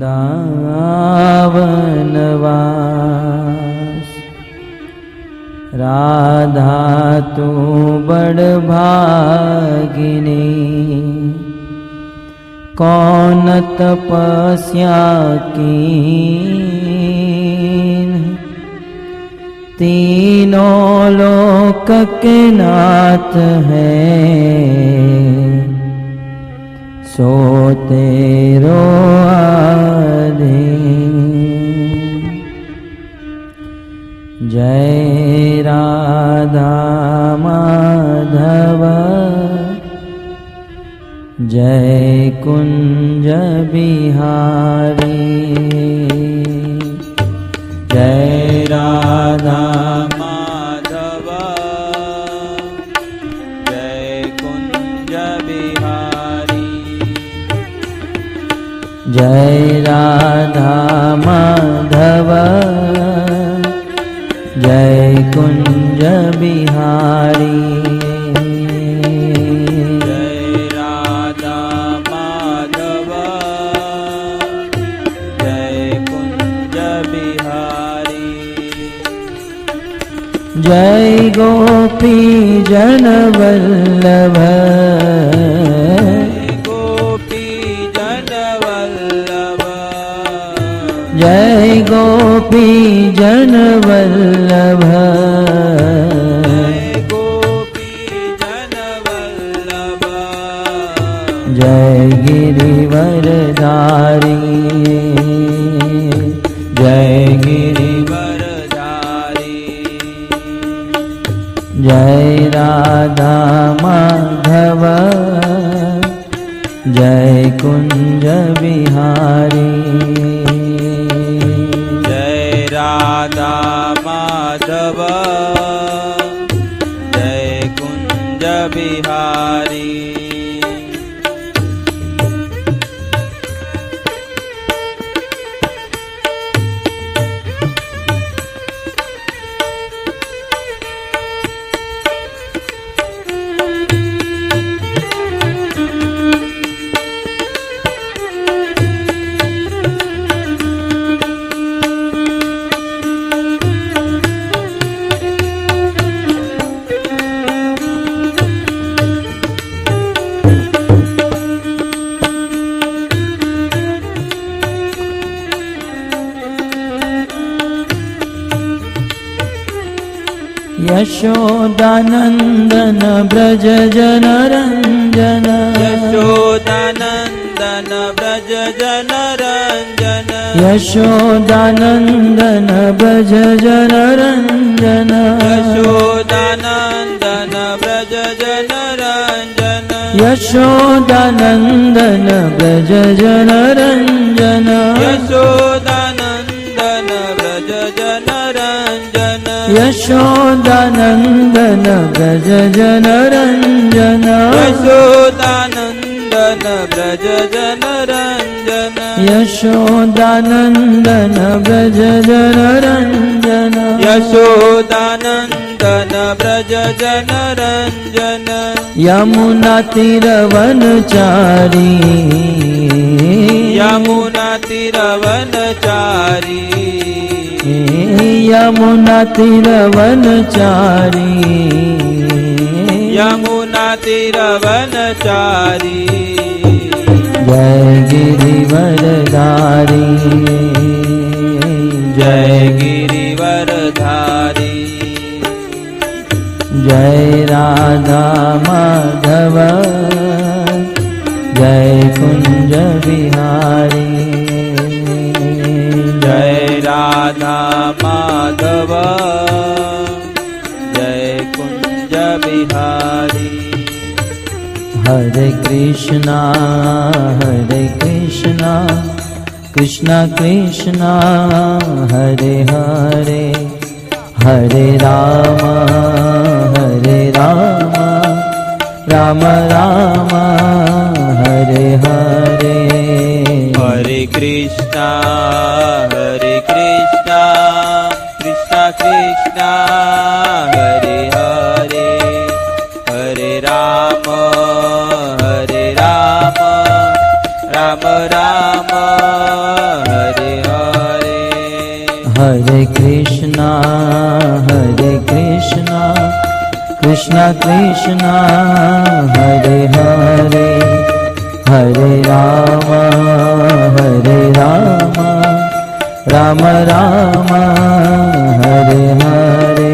वृंदावनवास। राधा तू बड़भागिनी, कौन तपस्या कीन। तीनों लोक के नाथ हैं, सो तेरो आधीन। जय राधा माधव, जय कुंज बिहारी। जय राधा माधव, जय कुंज बिहारी। जय राधा माधव, जय कुंज बिहारी। जय गोपी जन वल्लभ, गोपी जन वल्लभ। जय गोपी जन वल्लभ, गोपी जन वल्लभ। जय गिरिवरधारी, जय गिरिवरधारी। जय राधा माधव, जय कुंज बिहारी। जय राधा माधव, जय कुंज बिहारी। यशोदानंदन ब्रज जन रंजन, यशोदानंदन ब्रज जन रंजन। यशोदानंदन ब्रज जन रंजन, यशोदानंदन ब्रज जन रंजन। यशोदानंदन ब्रज जन रंजन, यशोदानंदन ब्रज जन रंजन। यशोदानंदन ब्रज जन रंजन, यशोदानंदन ब्रज जन रंजन। यशोदानंदन ब्रज जन रंजन, यशोदानंदन ब्रज जन रंजन। यमुना तीरवनचारी, यमुना तीरवनचारी। यमुना तीरवनचारी, यमुना तीरवनचारी। जय गिरिवरधारी, जय गिरिवरधारी। जय राधा माधव, जय कुंज बिहारी। जय राधा माधव, जय कुंज बिहारी। हरे कृष्णा कृष्णा कृष्णा हरे हरे, हरे राम राम राम हरे हरे। हरे कृष्णा कृष्णा कृष्णा हरे हरे, हरे Ram Ram Ram Hare Krishna, Krishna Krishna, Hare Hare, Hare Rama, Rama Rama, Hare Hare.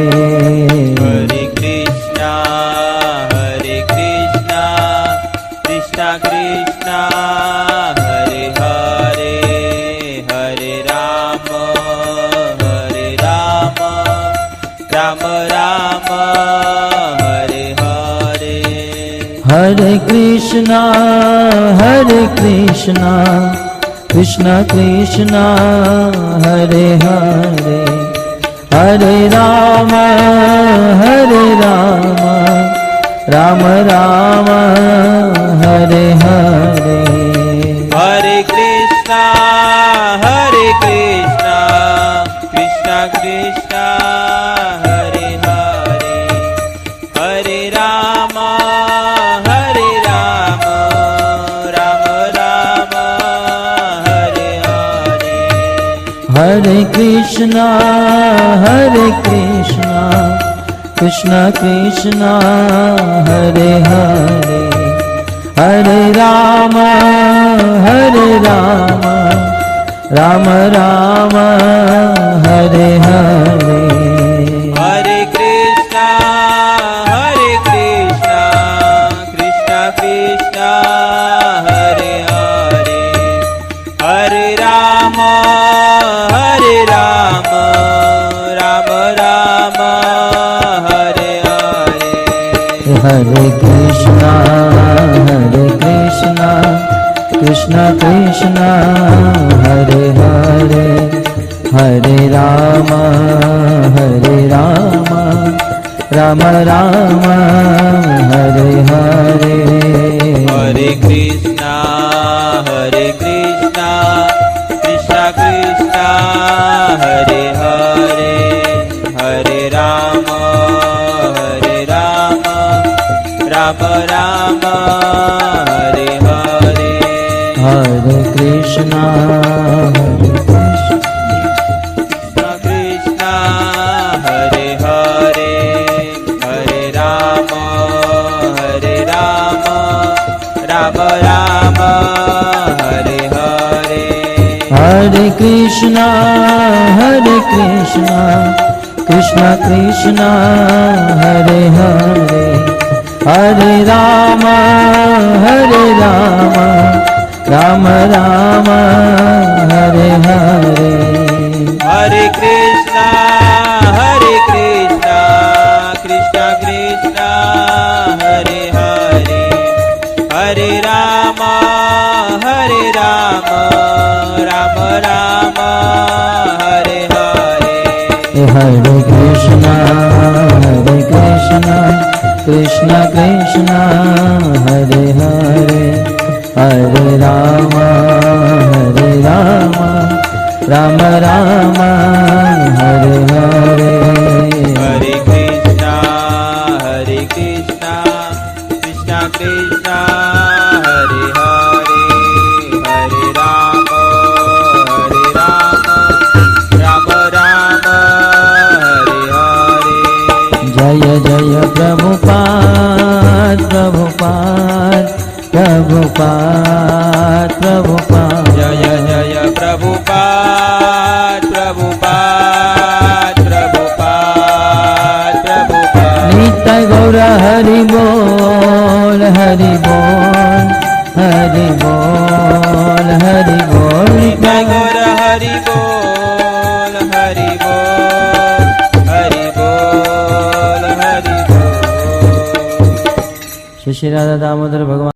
Hare Krishna, Krishna Krishna, Hare Hare, Hare Rama, Rama Rama, Hare Hare. Hare Krishna, Krishna Krishna, Hare Hare, Hare Rama, Rama Rama, Hare Hare. Hare Krishna, Krishna Krishna, Hare Hare, Hare Rama, Rama Rama, Hare Hare. Hare Krishna, Krishna Krishna, Hare Hare, Hare Rama, Rama Rama, Hare Hare. Hare Krishna, Krishna Krishna, Hare Hare, Hare Rama, Rama Rama, Hare Hare. Hare Krishna, Krishna Krishna, Hare Hare, Hare Rama, Rama Rama, Hare Hare. Hare Krishna, Krishna Krishna, Hare Hare, Hare Rama, Rama Rama, Hare Hare. Hare Krishna, Krishna, Hare Hare, Hare Rama, Rama Rama, Hare Hare. Hare Krishna, Krishna Krishna, Hare Hare, Hare Rama, Rama Rama, Hare Hare. Hare Krishna, Krishna Krishna, Hare Hare, Hare Rama, Rama Rama, Hare Hare. Hare Krishna, Krishna Krishna, Hare Hare, Hare Rama, Rama Rama, Hare Hare. Hare Krishna, Krishna Krishna, Hare Hare, Hare Rama, Rama Rama, Hare Hare. Jaya Jaya Prabhupada, Prabhupada. Jaya Jaya Prabhupada, Nitai Gaura Hari Bol, Hari Bol, Hari Bol, Hari Bol. Nitai Gaura Hari Bol, Hari Bol, Hari Bol, Hari Bol. Shri Radha Damodar Bhagavan.